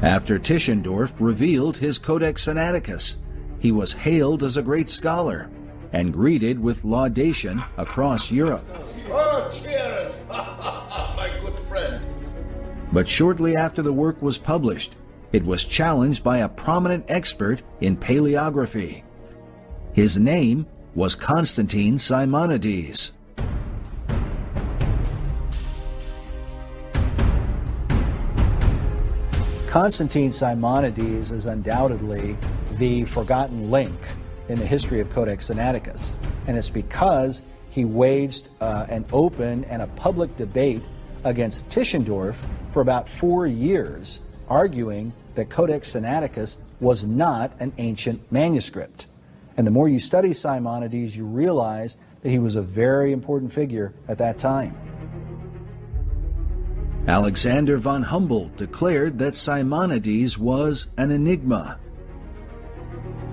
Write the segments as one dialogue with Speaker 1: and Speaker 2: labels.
Speaker 1: After Tischendorf revealed his Codex Sinaiticus, he was hailed as a great scholar and greeted with laudation across Europe.
Speaker 2: Oh, cheers! My good friend.
Speaker 1: But shortly after the work was published, it was challenged by a prominent expert in paleography. His name was Constantine Simonides. Constantine Simonides is undoubtedly the forgotten link in the history of Codex Sinaiticus, and it's because he waged an open and a public debate against Tischendorf for about 4 years, arguing that Codex Sinaiticus was not an ancient manuscript. And the more you study Simonides, you realize that he was a very important figure at that time. Alexander von Humboldt declared that Simonides was an enigma.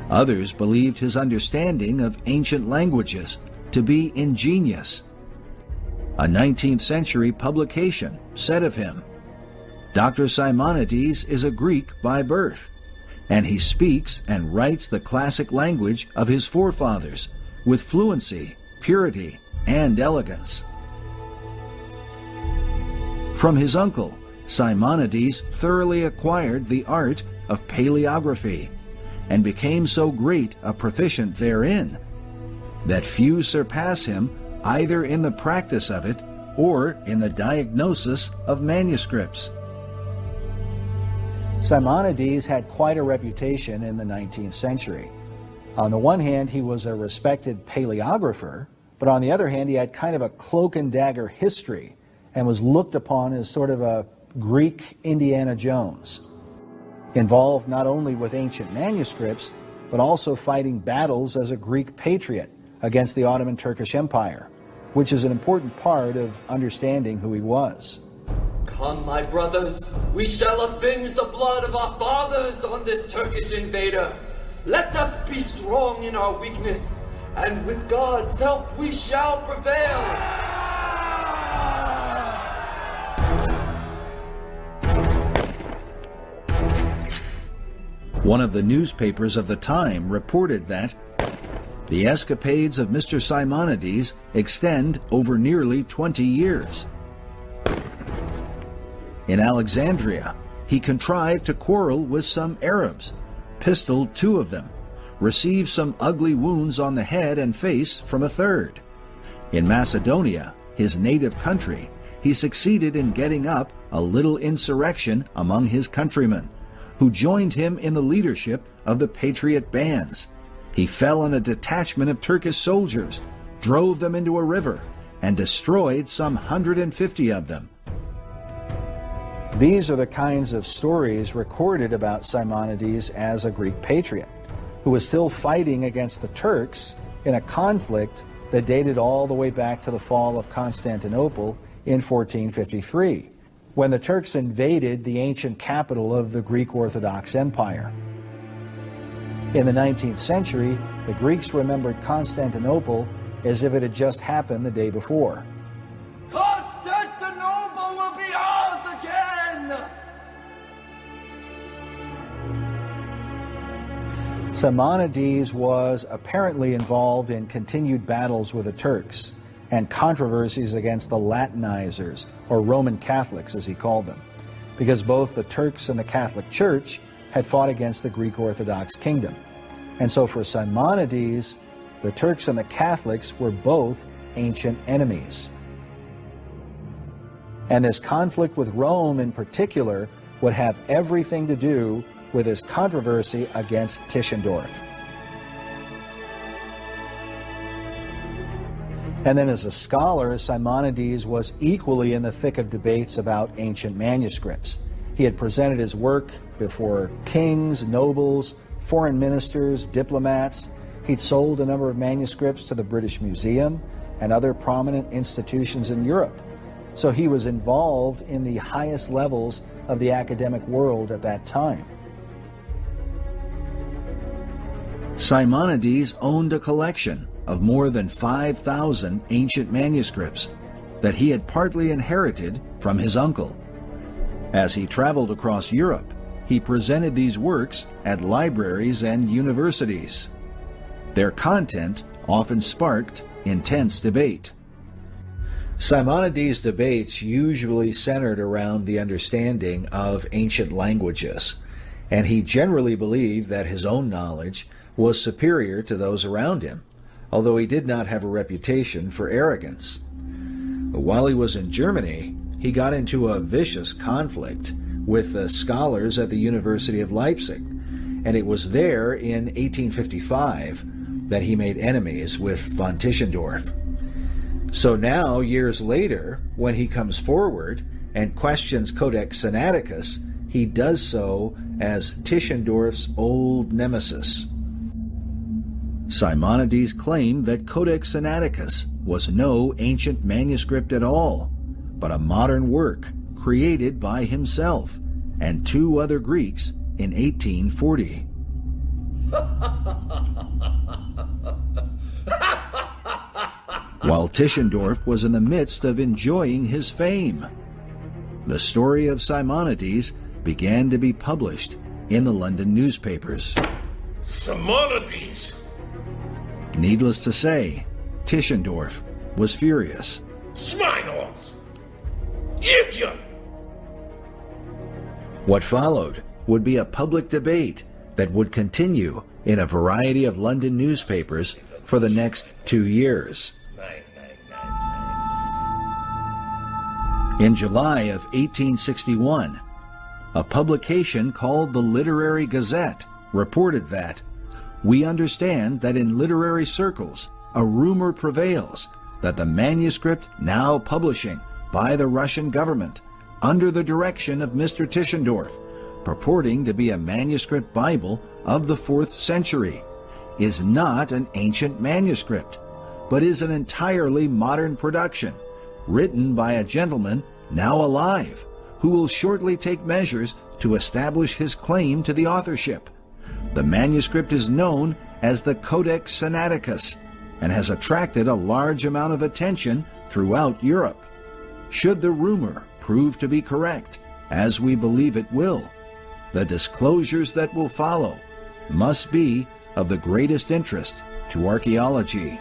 Speaker 1: Others believed his understanding of ancient languages to be ingenious. A 19th century publication said of him, "Dr. Simonides is a Greek by birth, and he speaks and writes the classic language of his forefathers with fluency, purity, and elegance." From his uncle, Simonides thoroughly acquired the art of paleography and became so great a proficient therein that few surpass him either in the practice of it or in the diagnosis of manuscripts. Simonides had quite a reputation in the 19th century. On the one hand, he was a respected paleographer, but on the other hand, he had kind of a cloak and dagger history and was looked upon as sort of a Greek Indiana Jones, involved not only with ancient manuscripts, but also fighting battles as a Greek patriot against the Ottoman Turkish Empire, which is an important part of understanding who he was.
Speaker 3: Come, my brothers, we shall avenge the blood of our fathers on this Turkish invader. Let us be strong in our weakness, and with God's help we shall prevail.
Speaker 1: One of the newspapers of the time reported that the escapades of Mr. Simonides extend over nearly 20 years. In Alexandria, he contrived to quarrel with some Arabs, pistoled 2 of them, received some ugly wounds on the head and face from a third. In Macedonia, his native country, he succeeded in getting up a little insurrection among his countrymen, who joined him in the leadership of the patriot bands. He fell on a detachment of Turkish soldiers, drove them into a river, and destroyed some 150 of them. These are the kinds of stories recorded about Simonides as a Greek patriot, who was still fighting against the Turks in a conflict that dated all the way back to the fall of Constantinople in 1453. When the Turks invaded the ancient capital of the Greek Orthodox Empire. In the 19th century, the Greeks remembered Constantinople as if it had just happened the day before.
Speaker 3: Constantinople will be ours again!
Speaker 1: Simonides was apparently involved in continued battles with the Turks and controversies against the Latinizers, or Roman Catholics as he called them, because both the Turks and the Catholic Church had fought against the Greek Orthodox kingdom. And so for Simonides, the Turks and the Catholics were both ancient enemies. And this conflict with Rome in particular would have everything to do with his controversy against Tischendorf. And then as a scholar, Simonides was equally in the thick of debates about ancient manuscripts. He had presented his work before kings, nobles, foreign ministers, diplomats. He'd sold a number of manuscripts to the British Museum and other prominent institutions in Europe. So he was involved in the highest levels of the academic world at that time. Simonides owned a collection of more than 5,000 ancient manuscripts that he had partly inherited from his uncle. As he traveled across Europe, he presented these works at libraries and universities. Their content often sparked intense debate. Simonides' debates usually centered around the understanding of ancient languages, and he generally believed that his own knowledge was superior to those around him, although he did not have a reputation for arrogance. While he was in Germany, he got into a vicious conflict with the scholars at the University of Leipzig, and it was there in 1855 that he made enemies with von Tischendorf. So now, years later, when he comes forward and questions Codex Sinaiticus, he does so as Tischendorf's old nemesis. Simonides claimed that Codex Sinaiticus was no ancient manuscript at all, but a modern work created by himself and two other Greeks in 1840. While Tischendorf was in the midst of enjoying his fame, the story of Simonides began to be published in the London newspapers.
Speaker 2: Simonides!
Speaker 1: Needless to say, Tischendorf was furious.
Speaker 2: Schweinhund! Idiot!
Speaker 1: What followed would be a public debate that would continue in a variety of London newspapers for the next 2 years. In July of 1861, a publication called the Literary Gazette reported that, "We understand that in literary circles a rumor prevails that the manuscript now publishing by the Russian government under the direction of Mr. Tischendorf, purporting to be a manuscript Bible of the 4th century, is not an ancient manuscript, but is an entirely modern production, written by a gentleman now alive, who will shortly take measures to establish his claim to the authorship. The manuscript is known as the Codex Sinaiticus and has attracted a large amount of attention throughout Europe. Should the rumor prove to be correct, as we believe it will, the disclosures that will follow must be of the greatest interest to archaeology."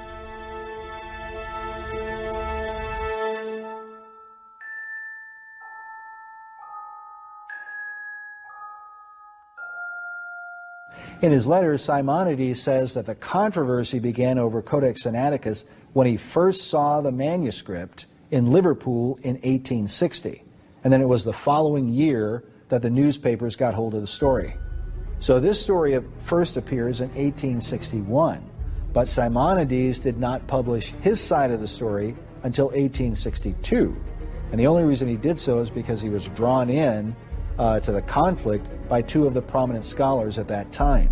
Speaker 1: In his letters, Simonides says that the controversy began over Codex Sinaiticus when he first saw the manuscript in Liverpool in 1860. And then it was the following year that the newspapers got hold of the story. So this story first appears in 1861, but Simonides did not publish his side of the story until 1862. And the only reason he did so is because he was drawn in to the conflict by two of the prominent scholars at that time.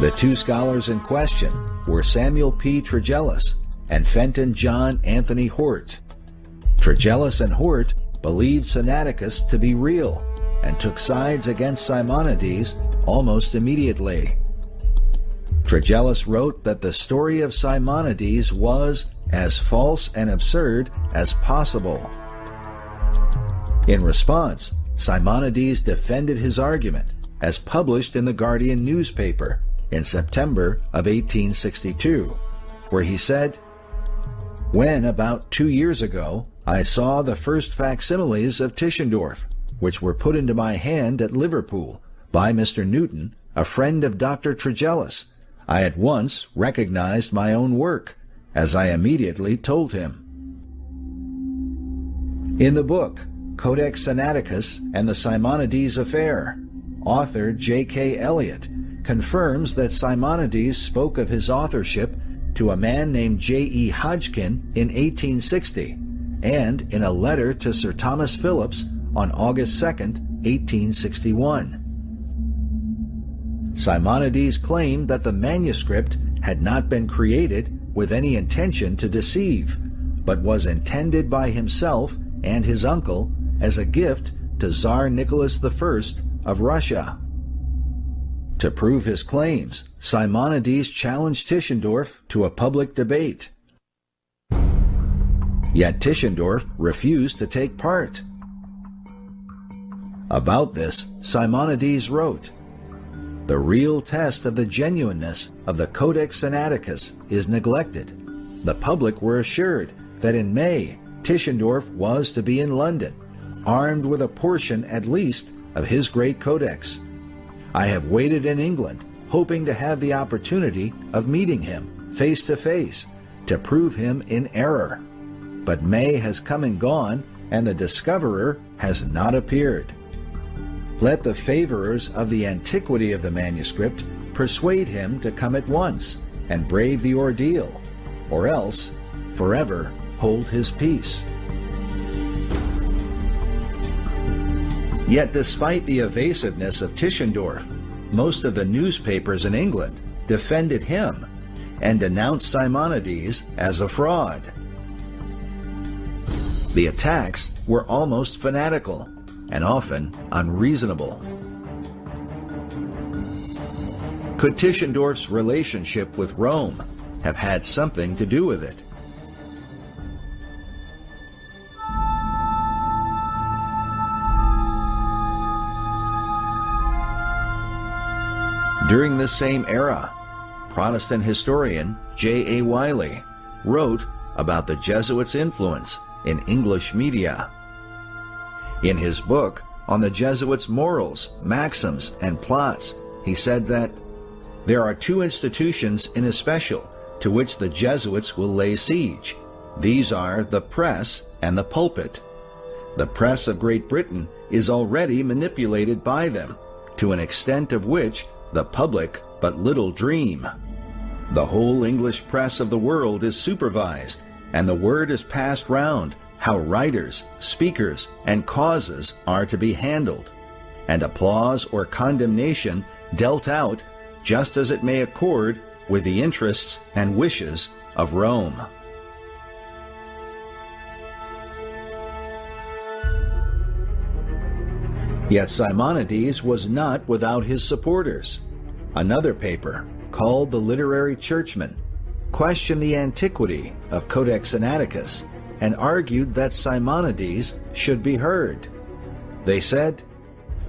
Speaker 1: The two scholars in question were Samuel P. Tregelles and Fenton John Anthony Hort. Tregelles and Hort believed Sinaiticus to be real and took sides against Simonides almost immediately. Tregelles wrote that the story of Simonides was as false and absurd as possible. In response, Simonides defended his argument as published in the Guardian newspaper in September of 1862, where he said, "When about 2 years ago I saw the first facsimiles of Tischendorf, which were put into my hand at Liverpool by Mr. Newton, a friend of Dr. Tregelles, I at once recognized my own work, as I immediately told him." In the book Codex Sinaiticus and the Simonides Affair, author J.K. Elliott confirms that Simonides spoke of his authorship to a man named J.E. Hodgkin in 1860, and in a letter to Sir Thomas Phillips on August 2, 1861. Simonides claimed that the manuscript had not been created with any intention to deceive, but was intended by himself and his uncle as a gift to Tsar Nicholas I of Russia. To prove his claims, Simonides challenged Tischendorf to a public debate. Yet Tischendorf refused to take part. About this, Simonides wrote, "The real test of the genuineness of the Codex Sinaiticus is neglected. The public were assured that in May, Tischendorf was to be in London, armed with a portion at least of his great codex. I have waited in England, hoping to have the opportunity of meeting him face to face, to prove him in error. But May has come and gone, and the discoverer has not appeared. Let the favorers of the antiquity of the manuscript persuade him to come at once and brave the ordeal, or else forever hold his peace." Yet despite the evasiveness of Tischendorf, most of the newspapers in England defended him and denounced Simonides as a fraud. The attacks were almost fanatical and often unreasonable. Could Tischendorf's relationship with Rome have had something to do with it? During this same era, Protestant historian J.A. Wiley wrote about the Jesuits' influence in English media. In his book on the Jesuits' morals, maxims, and plots, he said that there are two institutions in especial to which the Jesuits will lay siege. These are the press and the pulpit. The press of Great Britain is already manipulated by them, to an extent of which the public but little dream. The whole English press of the world is supervised, and the word is passed round how writers, speakers, and causes are to be handled, and applause or condemnation dealt out just as it may accord with the interests and wishes of Rome. Yet Simonides was not without his supporters. Another paper, called the Literary Churchman, questioned the antiquity of Codex Sinaiticus and argued that Simonides should be heard. They said,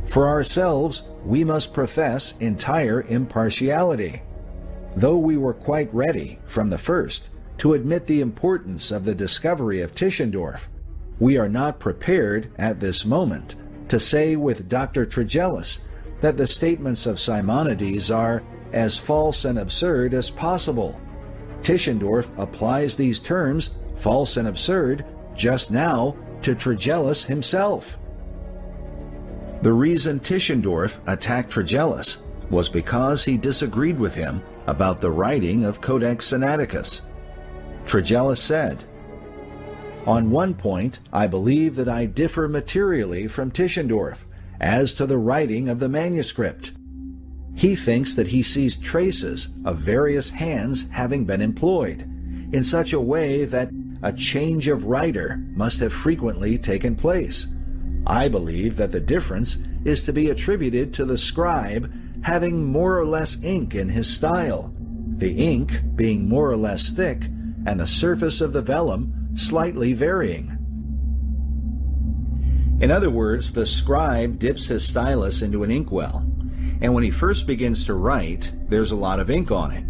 Speaker 1: "For ourselves, we must profess entire impartiality. Though we were quite ready, from the first, to admit the importance of the discovery of Tischendorf, we are not prepared at this moment to say with Dr. Trigellus that the statements of Simonides are as false and absurd as possible. Tischendorf applies these terms, false and absurd, just now to Trigellus himself." The reason Tischendorf attacked Trigellus was because he disagreed with him about the writing of Codex Sinaiticus. Trigellus said, "On one point I believe that I differ materially from Tischendorf as to the writing of the manuscript. He thinks that he sees traces of various hands having been employed, in such a way that a change of writer must have frequently taken place. I believe that the difference is to be attributed to the scribe having more or less ink in his style, the ink being more or less thick, and the surface of the vellum slightly varying." In other words, the scribe dips his stylus into an inkwell, and when he first begins to write, there's a lot of ink on it.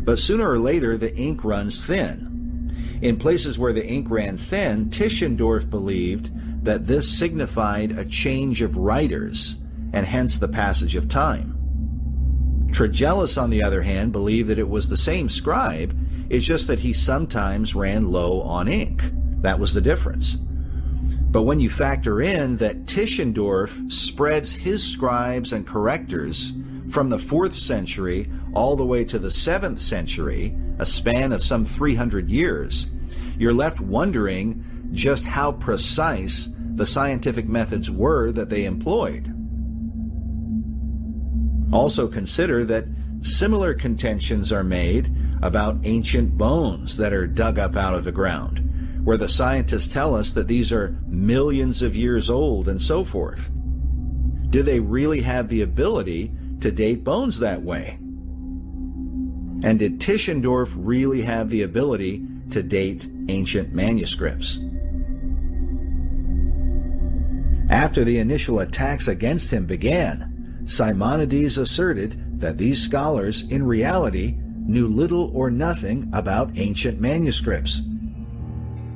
Speaker 1: But sooner or later, the ink runs thin. In places where the ink ran thin, Tischendorf believed that this signified a change of writers, and hence the passage of time. Trigellus, on the other hand, believed that it was the same scribe, it's just that he sometimes ran low on ink. That was the difference. But when you factor in that Tischendorf spreads his scribes and correctors from the 4th century all the way to the 7th century, a span of some 300 years, you're left wondering just how precise the scientific methods were that they employed. Also consider that similar contentions are made about ancient bones that are dug up out of the ground, where the scientists tell us that these are millions of years old and so forth. Do they really have the ability to date bones that way? And did Tischendorf really have the ability to date ancient manuscripts? After the initial attacks against him began, Simonides asserted that these scholars in reality knew little or nothing about ancient manuscripts.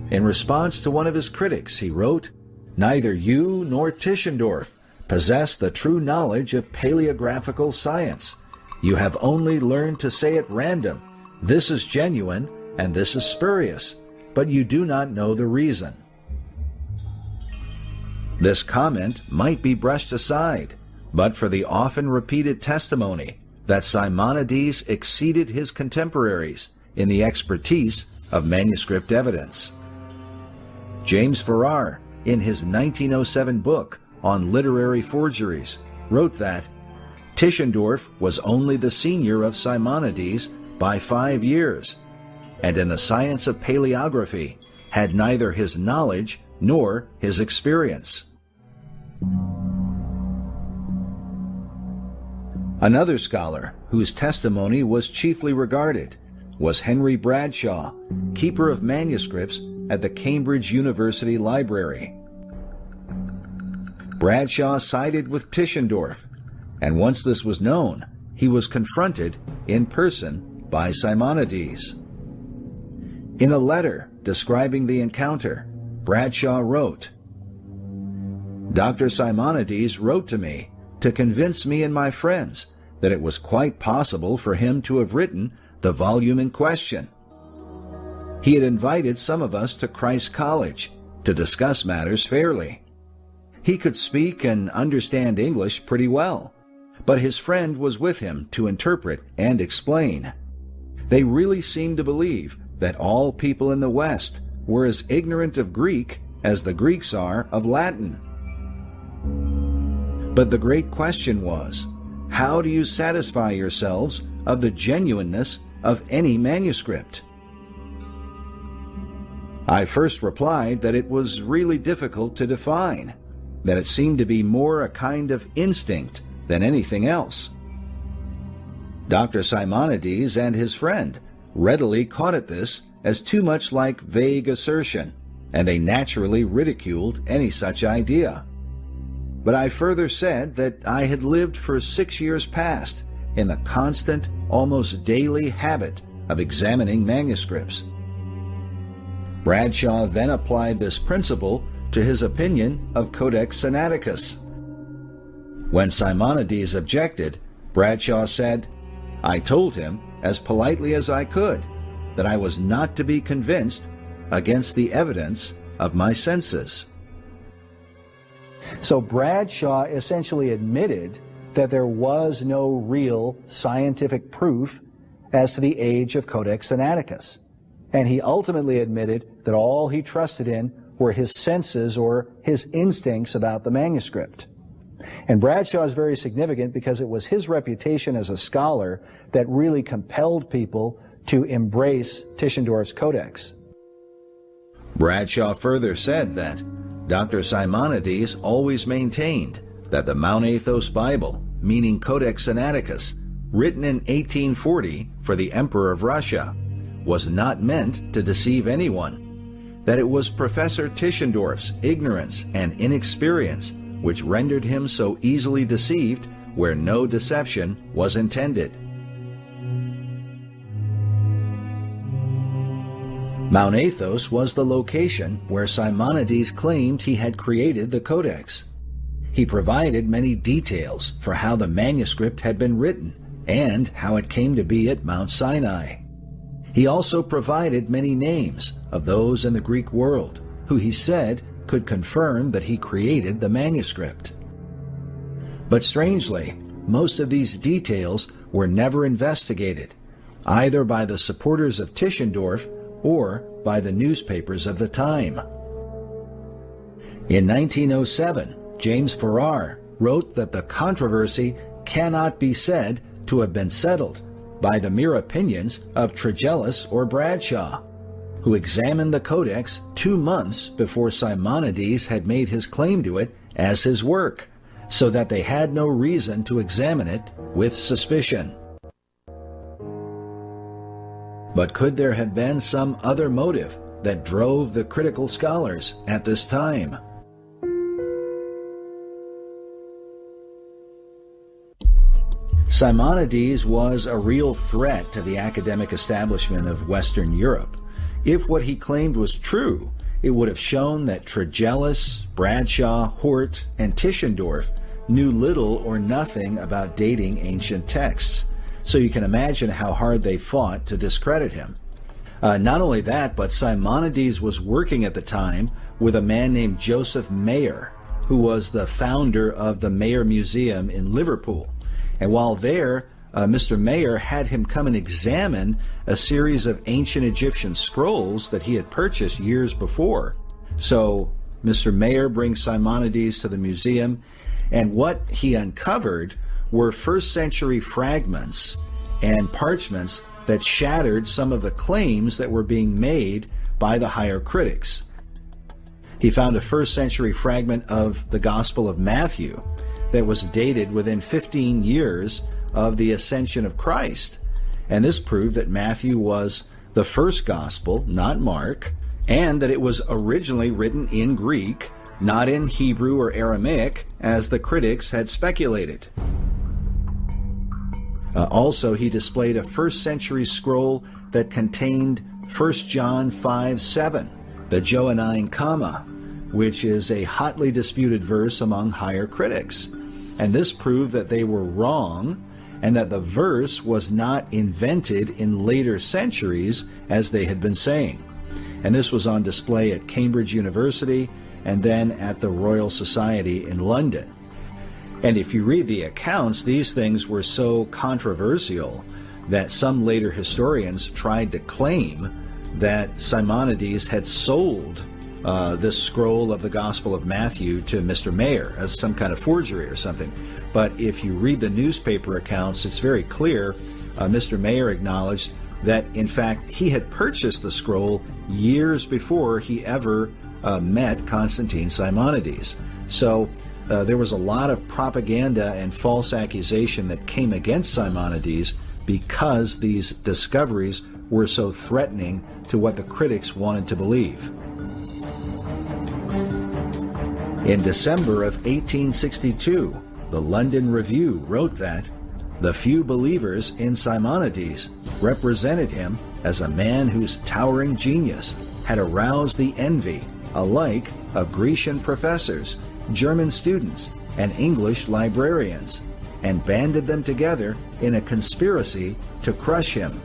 Speaker 1: In response to one of his critics, he wrote, "Neither you nor Tischendorf possess the true knowledge of paleographical science. You have only learned to say at random, 'This is genuine and this is spurious,' but you do not know the reason." This comment might be brushed aside, but for the often repeated testimony that Simonides exceeded his contemporaries in the expertise of manuscript evidence. James Farrar, in his 1907 book on literary forgeries, wrote that Tischendorf was only the senior of Simonides by 5 years, and in the science of paleography had neither his knowledge nor his experience. Another scholar whose testimony was chiefly regarded was Henry Bradshaw, keeper of manuscripts at the Cambridge University Library. Bradshaw sided with Tischendorf, and once this was known, he was confronted in person by Simonides. In a letter describing the encounter, Bradshaw wrote, "Dr. Simonides wrote to me to convince me and my friends that it was quite possible for him to have written the volume in question. He had invited some of us to Christ College to discuss matters fairly. He could speak and understand English pretty well, but his friend was with him to interpret and explain. They really seemed to believe that all people in the West were as ignorant of Greek as the Greeks are of Latin. But the great question was, how do you satisfy yourselves of the genuineness of any manuscript? I first replied that it was really difficult to define, that it seemed to be more a kind of instinct than anything else. Dr. Simonides and his friend readily caught at this as too much like vague assertion, and they naturally ridiculed any such idea. But I further said that I had lived for 6 years past in the constant, almost daily habit of examining manuscripts. Bradshaw then applied this principle to his opinion of Codex Sinaiticus. When Simonides objected, Bradshaw said, "I told him, as politely as I could, that I was not to be convinced against the evidence of my senses." So Bradshaw essentially admitted that there was no real scientific proof as to the age of Codex Sinaiticus. And he ultimately admitted that all he trusted in were his senses or his instincts about the manuscript. And Bradshaw is very significant because it was his reputation as a scholar that really compelled people to embrace Tischendorf's codex. Bradshaw further said that Dr. Simonides always maintained that the Mount Athos Bible, meaning Codex Sinaiticus, written in 1840 for the Emperor of Russia, was not meant to deceive anyone, that it was Professor Tischendorf's ignorance and inexperience which rendered him so easily deceived where no deception was intended. Mount Athos was the location where Simonides claimed he had created the codex. He provided many details for how the manuscript had been written and how it came to be at Mount Sinai. He also provided many names of those in the Greek world who he said could confirm that he created the manuscript. But strangely, most of these details were never investigated, either by the supporters of Tischendorf or by the newspapers of the time. In 1907, James Farrar wrote that the controversy cannot be said to have been settled by the mere opinions of Tregelles or Bradshaw, who examined the codex 2 months before Simonides had made his claim to it as his work, so that they had no reason to examine it with suspicion. But could there have been some other motive that drove the critical scholars at this time? Simonides was a real threat to the academic establishment of Western Europe. If what he claimed was true, it would have shown that Tregelles, Bradshaw, Hort, and Tischendorf knew little or nothing about dating ancient texts. So you can imagine how hard they fought to discredit him. Not only that, but Simonides was working at the time with a man named Joseph Mayer, who was the founder of the Mayer Museum in Liverpool. And while there, Mr. Mayer had him come and examine a series of ancient Egyptian scrolls that he had purchased years before. So Mr. Mayer brings Simonides to the museum, and what he uncovered were first century fragments and parchments that shattered some of the claims that were being made by the higher critics. He found a first century fragment of the Gospel of Matthew that was dated within 15 years of the ascension of Christ. And this proved that Matthew was the first gospel, not Mark, and that it was originally written in Greek, not in Hebrew or Aramaic, as the critics had speculated. Also, he displayed a first century scroll that contained 1 John 5:7, the Johannine comma, which is a hotly disputed verse among higher critics. And this proved that they were wrong, and that the verse was not invented in later centuries as they had been saying. And this was on display at Cambridge University and then at the Royal Society in London. And if you read the accounts, these things were so controversial that some later historians tried to claim that Simonides had sold this scroll of the Gospel of Matthew to Mr. Mayer as some kind of forgery or something. But if you read the newspaper accounts, it's very clear Mr. Mayer acknowledged that, in fact, he had purchased the scroll years before he ever met Constantine Simonides. So there was a lot of propaganda and false accusation that came against Simonides because these discoveries were so threatening to what the critics wanted to believe. In December of 1862, the London Review wrote that the few believers in Simonides represented him as a man whose towering genius had aroused the envy alike of Grecian professors, German students, and English librarians, and banded them together in a conspiracy to crush him